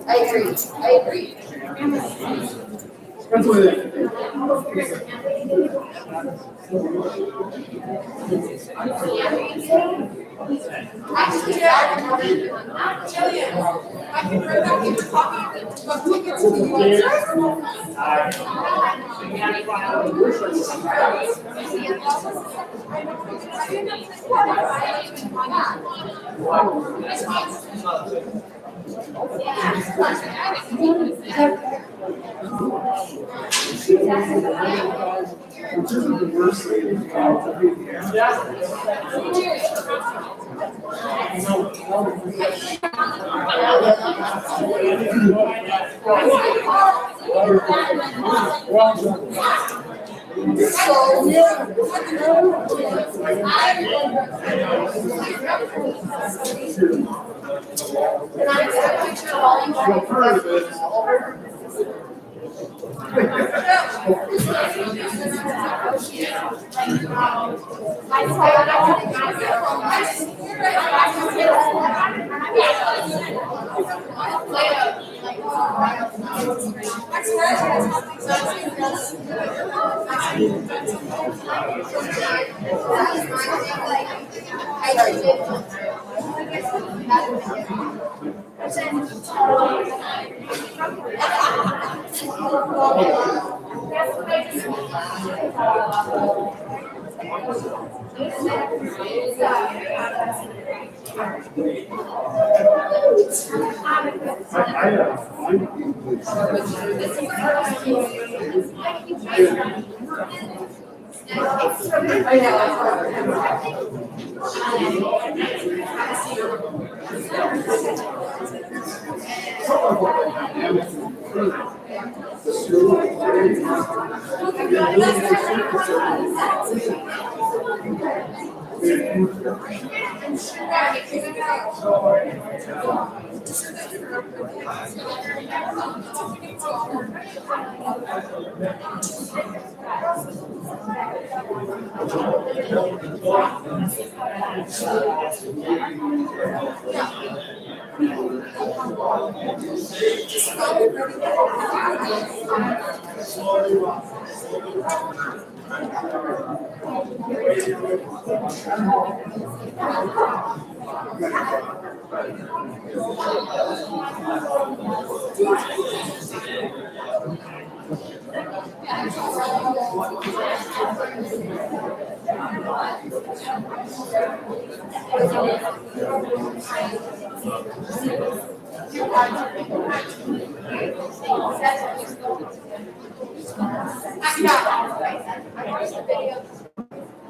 I agree. I agree. Actually, I'll tell you. I can bring back your copy, but we get to the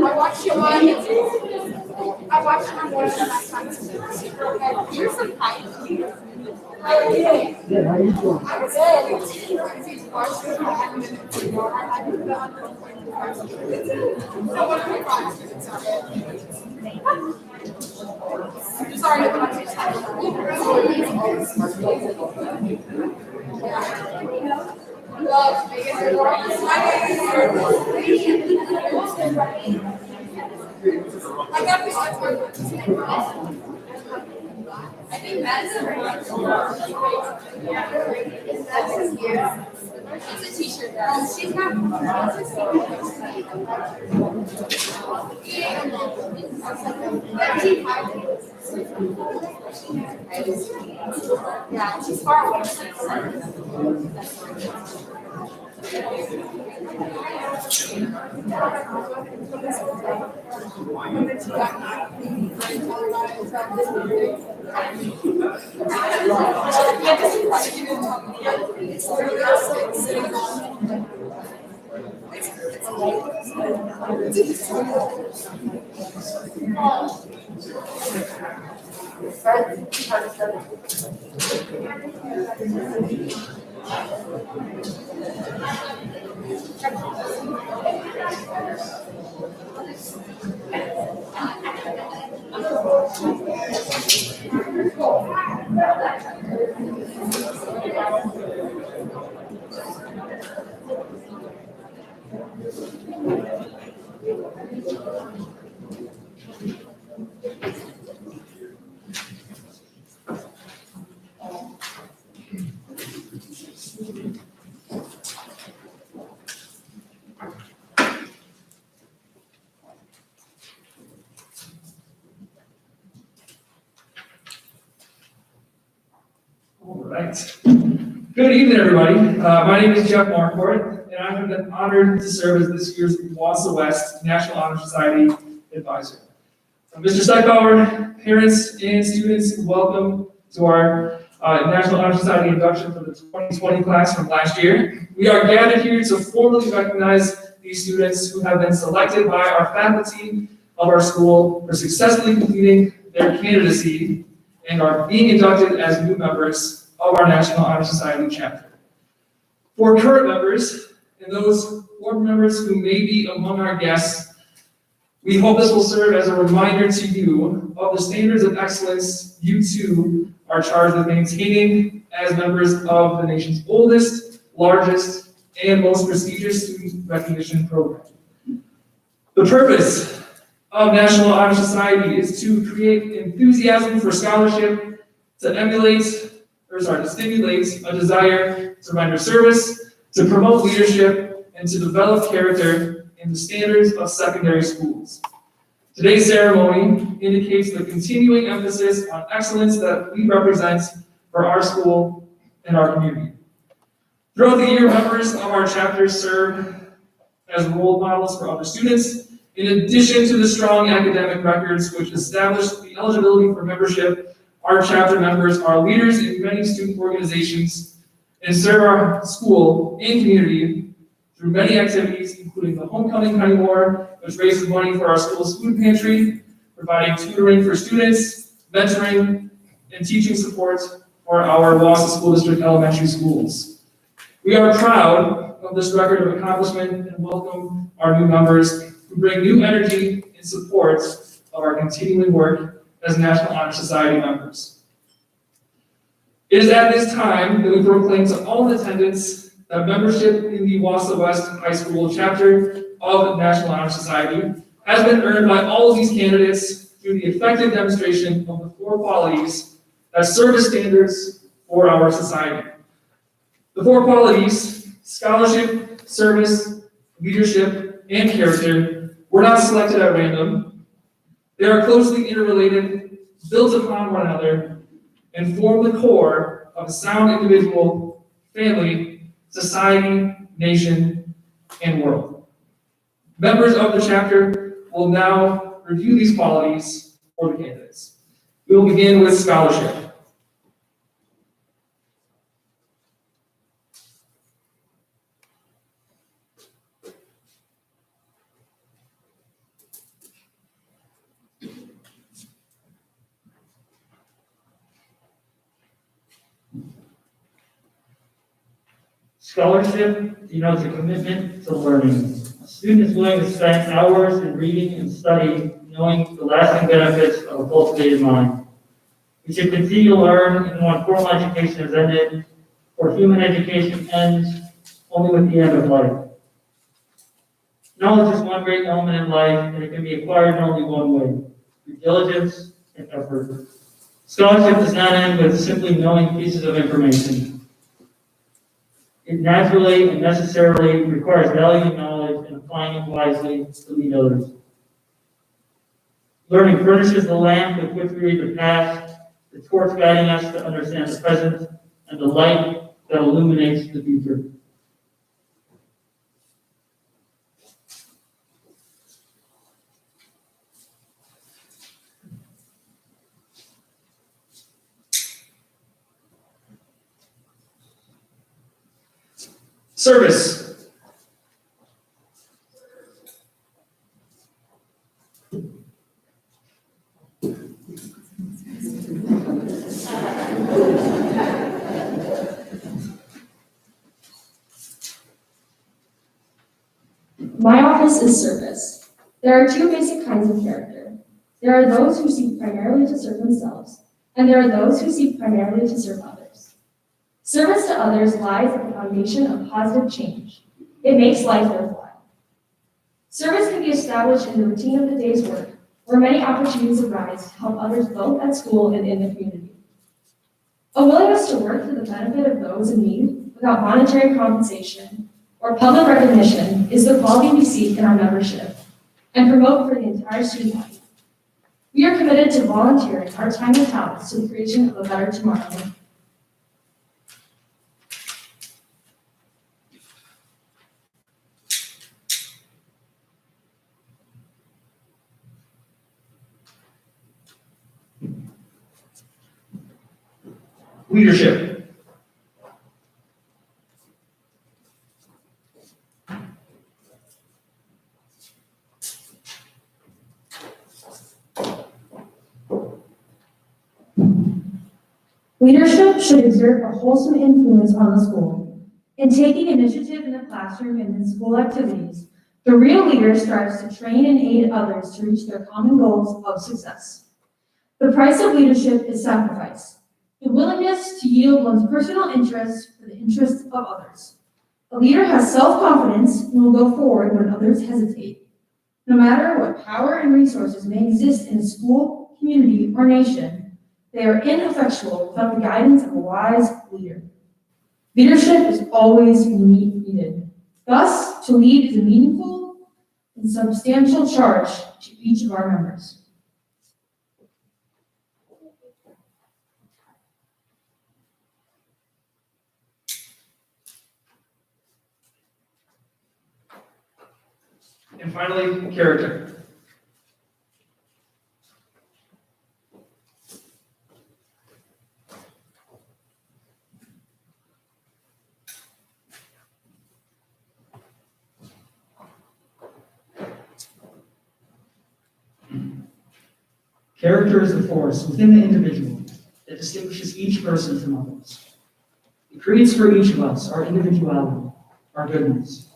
I watched you on I watched you on one of the Here's some pie. How are you? How you doing? I'm sorry about I got this. I think that's it's a t-shirt. She's not. Yeah, she's far away. All right. Good evening, everybody. My name is Jeff Marquardt, and I have been honored to serve as this year's Wausau West National Honor Society Advisor. Mr. Steigbauer, parents and students, welcome to our National Honor Society induction for the 2020 class from last year. We are gathered here to formally recognize these students who have been selected by our faculty of our school for successfully completing their candidacy and are being inducted as new members of our National Honor Society chapter. For current members and those board members who may be among our guests, we hope this will serve as a reminder to you of the standards of excellence you too are charged with maintaining as members of the nation's oldest, largest, and most prestigious student recognition program. The purpose of National Honor Society is to create enthusiasm for scholarship, to stimulate a desire to render service, to promote leadership, and to develop character in the standards of secondary schools. Today's ceremony indicates the continuing emphasis on excellence that we represent for our school and our community. Throughout the year, members of our chapter serve as role models for other students. In addition to the strong academic records which establish the eligibility for membership, our chapter members are leaders in many student organizations and serve our school and community through many activities, including the Homecoming Honey War, which raises money for our school's food pantry, providing tutoring for students, mentoring, and teaching support for our Wausau School District elementary schools. We are proud of this record of accomplishment and welcome our new members who bring new energy in support of our continuing work as National Honor Society members. It is at this time that we proclaim to all in attendance that membership in the Wausau West High School chapter of National Honor Society has been earned by all of these candidates through the effective demonstration of the 4 qualities that serve as standards for our society. The 4 qualities, scholarship, service, leadership, and character, were not selected at random. They are closely interrelated, built upon one another, and form the core of a sound individual, family, society, nation, and world. Members of the chapter will now review these qualities for the candidates. We will begin with scholarship. Scholarship denotes a commitment to learning. A student is willing to spend hours in reading and study, knowing the lasting benefits of a cultivated mind. We should continue to learn even when formal education has ended, for human education ends only with the end of life. Knowledge is one great element in life, and it can be acquired in only one way, through diligence and effort. Scholarship does not end with simply knowing pieces of information. It naturally and necessarily requires valuing knowledge and applying it wisely to lead others. Learning furnishes the lamp with which we read the past, the torch guiding us to understand the present, and the light that illuminates the future. Service. My office is service. There are two basic kinds of character. There are those who seek primarily to serve themselves, and there are those who seek primarily to serve others. Service to others lies at the foundation of positive change. It makes life worthwhile. Service can be established in the routine of the day's work, where many opportunities arise to help others both at school and in the community. A willingness to work for the benefit of those in need without monetary compensation or public recognition is the quality we seek in our membership and promote for the entire student body. We are committed to volunteering our time and talents to the creation of a better tomorrow. Leadership. Leadership should exert a wholesome influence on the school. In taking initiative in the classroom and in school activities, the real leader strives to train and aid others to reach their common goals of success. The price of leadership is sacrifice, the willingness to yield one's personal interests for the interests of others. A leader has self-confidence and will go forward when others hesitate. No matter what power and resources may exist in a school, community, or nation, they are ineffectual without the guidance of a wise leader. Leadership is always needed. Thus, to lead is a meaningful and substantial charge to each of our members. And finally, character. Character is the force within the individual that distinguishes each person from others. It creates for each of us our individuality, our goodness.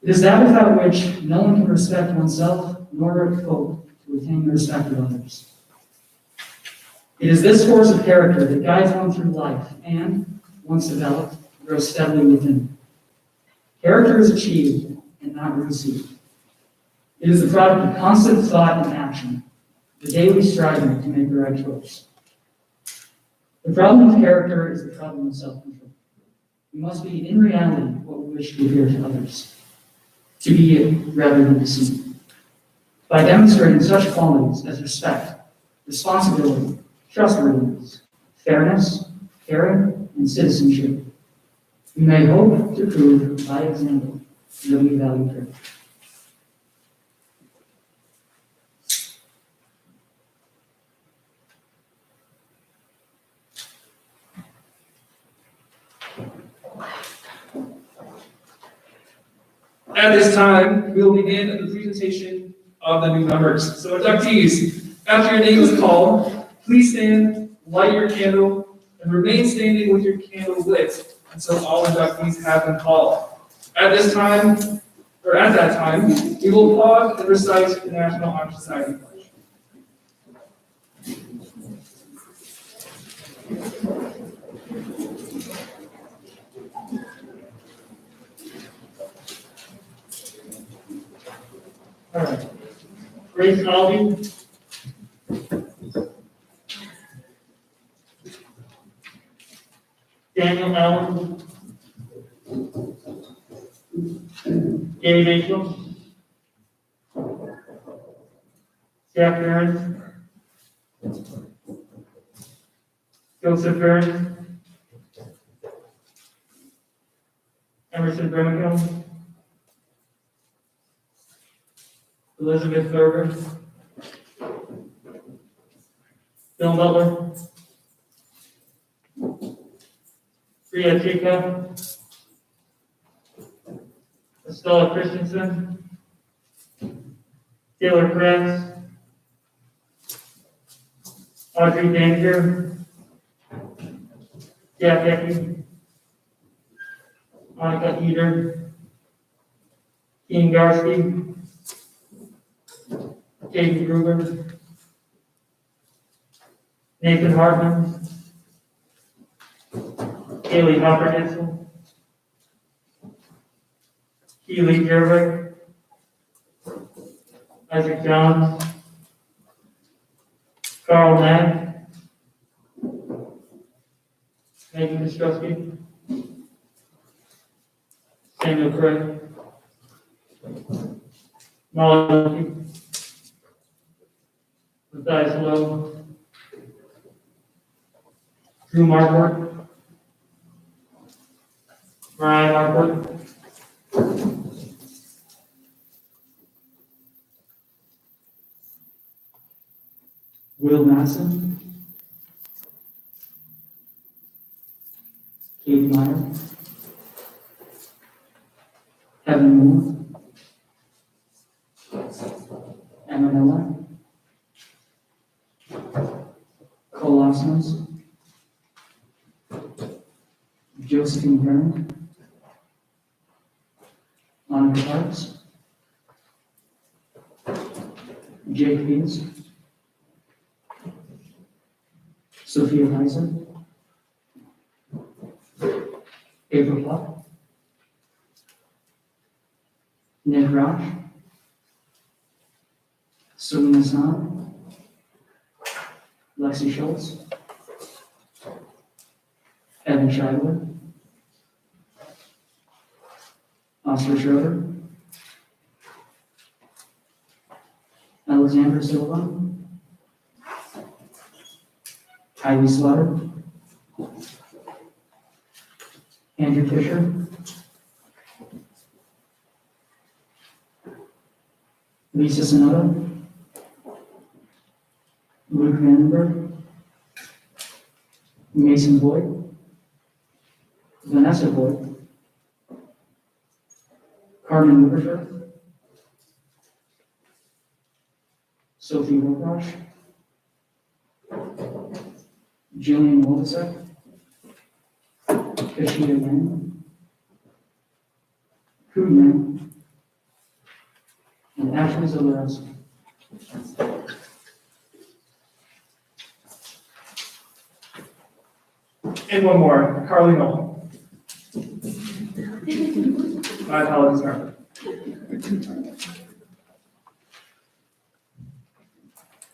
It is that without which no one can respect oneself nor hope to attain the respect of others. It is this force of character that guides one through life and, once developed, grows steadily within. Character is achieved and not received. It is the product of constant thought and action, the daily striving to make the right choice. The problem with character is the problem of self-control. We must be, in reality, what we wish to appear to others, to be it rather than to seem. By demonstrating such qualities as respect, responsibility, trustworthiness, fairness, caring, and citizenship, we may hope to prove by example that we value character. At this time, we will begin the presentation of the new members. So inductees, after your name is called, please stand, light your candle, and remain standing with your candle lit until all inductees have been called. At that time, we will pause and recite the National Honor Society pledge. All right. Grace Albee. Daniel Allen. Gary Mitchell. Jack Burns. Joseph Burns. Emerson Bremico. Elizabeth Berger. Bill Butler. Priya Chica. Estella Christensen. Taylor Kranz. Audrey Danger. Jack Eckey. Monica Eder. Ian Garski, Katie Gruber, Nathan Hartman, Haley Hopper-Ditzel, Keely Gerwick, Isaac Johns, Carl Knapp, Megan Kostrowski, Samuel Craig, Molly Wilkie, Matthias Lowe, Drew Marquardt, Mariah Marquardt, Will Masson, Katie Meyer, Evan Moore, Emma Miller, Cole Osmond, Josephine Hearn, Monica Parks, Jake Fields, Sophia Heiser, April Pluck, Nick Roch, Selena Snow, Lexi Schultz, Evan Scheibler, Oscar Schroeder, Alexander Silva, Kylie Slaughter, Andrew Fisher, Lisa Sonoda, Luke Vandenberg, Mason Boyd, Vanessa Boyd, Carmen Luberfer, Sophie Wilcox, Jillian Wolbasek, Kashida Mann, Koo Mann, and Ashley Zaleros. And one more, Carly Noel. My apologies, Carly.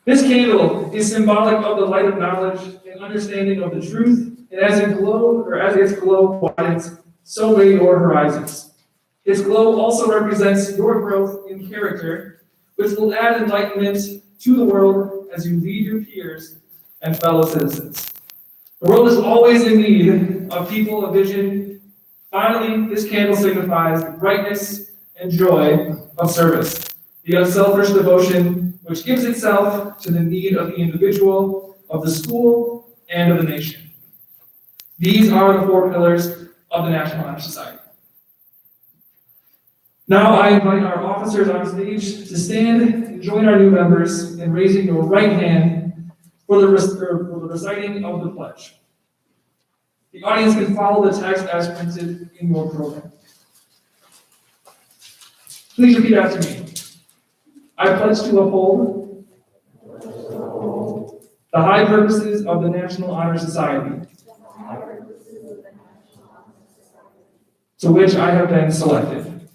This candle is symbolic of the light of knowledge and understanding of the truth, and as its glow widens, so may your horizons. Its glow also represents your growth in character, which will add enlightenment to the world as you lead your peers and fellow citizens. The world is always in need of people of vision. Finally, this candle signifies the brightness and joy of service, the unselfish devotion which gives itself to the need of the individual, of the school, and of the nation. These are the four pillars of the National Honor Society. Now I invite our officers on stage to stand and join our new members in raising your right hand for the reciting of the pledge. The audience can follow the text as printed in your program. Please repeat after me. I pledge to uphold the high purposes of the National Honor Society, to which I have been selected.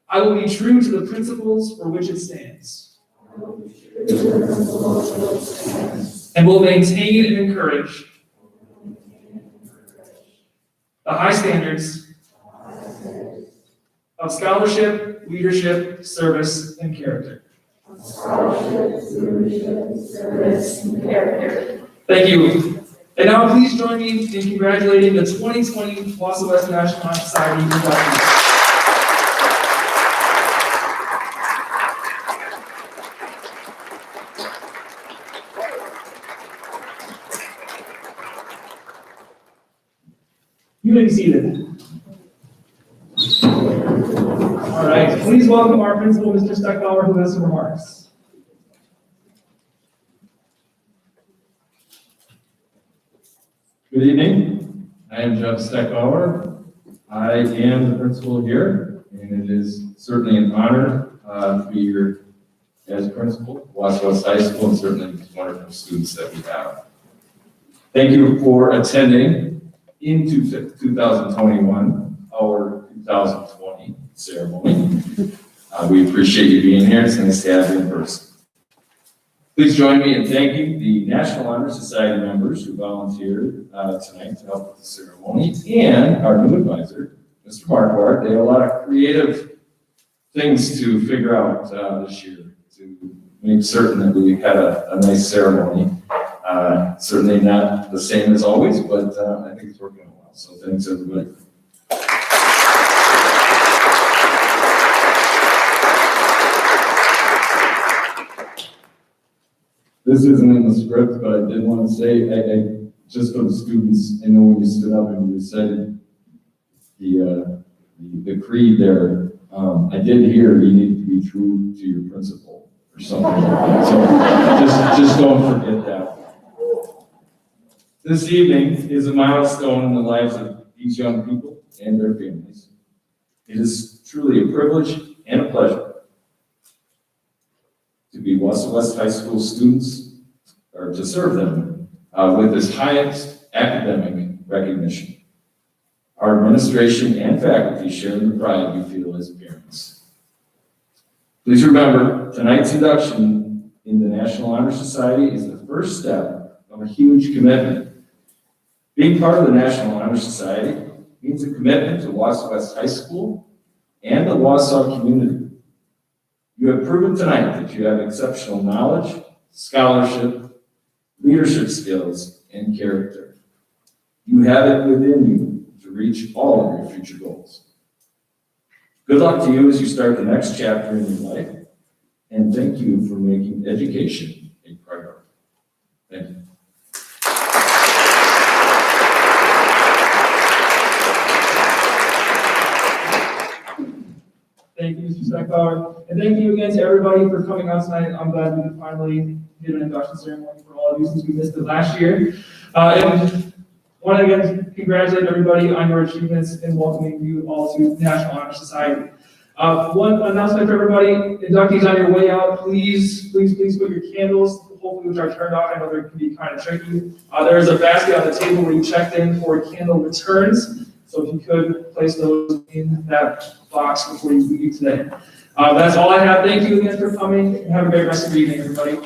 I will be true to the principles for which it stands, and will maintain and encourage the high standards of scholarship, leadership, service, and character. Thank you. And now please join me in congratulating the 2020 Wausau West National Honor Society inductees. You may be seated. All right, please welcome our principal, Mr. Steckbauer, who has some remarks. Good evening. I am Jeff Steckbauer. I am the principal here. and it is certainly an honor to be here as principal of Wausau High School, and certainly these wonderful students that we have. Thank you for attending into 2021, our 2020 ceremony. We appreciate you being here. It's nice to have you in person. Please join me in thanking the National Honor Society members who volunteered tonight to help with the ceremony, and our new advisor, Mr. Marquardt. They had a lot of creative things to figure out this year to make certain that we had a nice ceremony. Certainly not the same as always, but I think it's working out well. So thanks, everybody. This isn't in the script, but I did want to say, just for the students, I know when you stood up and you recited the creed there, I did hear you need to be true to your principle or something like that. So just don't forget that. This evening is a milestone in the lives of these young people and their families. It is truly a privilege and a pleasure to be Wausau West High School students, or to serve them with this highest academic recognition. Our administration and faculty share in the pride we feel as parents. Please remember, tonight's induction in the National Honor Society is the first step of a huge commitment. Being part of the National Honor Society means a commitment to Wausau West High School and the Wausau community. You have proven tonight that you have exceptional knowledge, scholarship, leadership skills, and character. You have it within you to reach all of your future goals. Good luck to you as you start the next chapter in your life, and thank you for making education a priority. Thank you. Thank you, Mr. Steckbauer. And thank you again to everybody for coming out tonight. I'm glad we could finally get an induction ceremony for all of you since we missed it last year. And want to again congratulate everybody on your achievements and welcoming you all to National Honor Society. One announcement for everybody, inductees on your way out, please put your candles, hopefully which are turned off. I know they can be kind of tricky. There is a basket on the table where you checked in for candle returns. So if you could place those in that box before you leave today. That's all I have. Thank you again for coming, and have a great rest of the evening, everybody.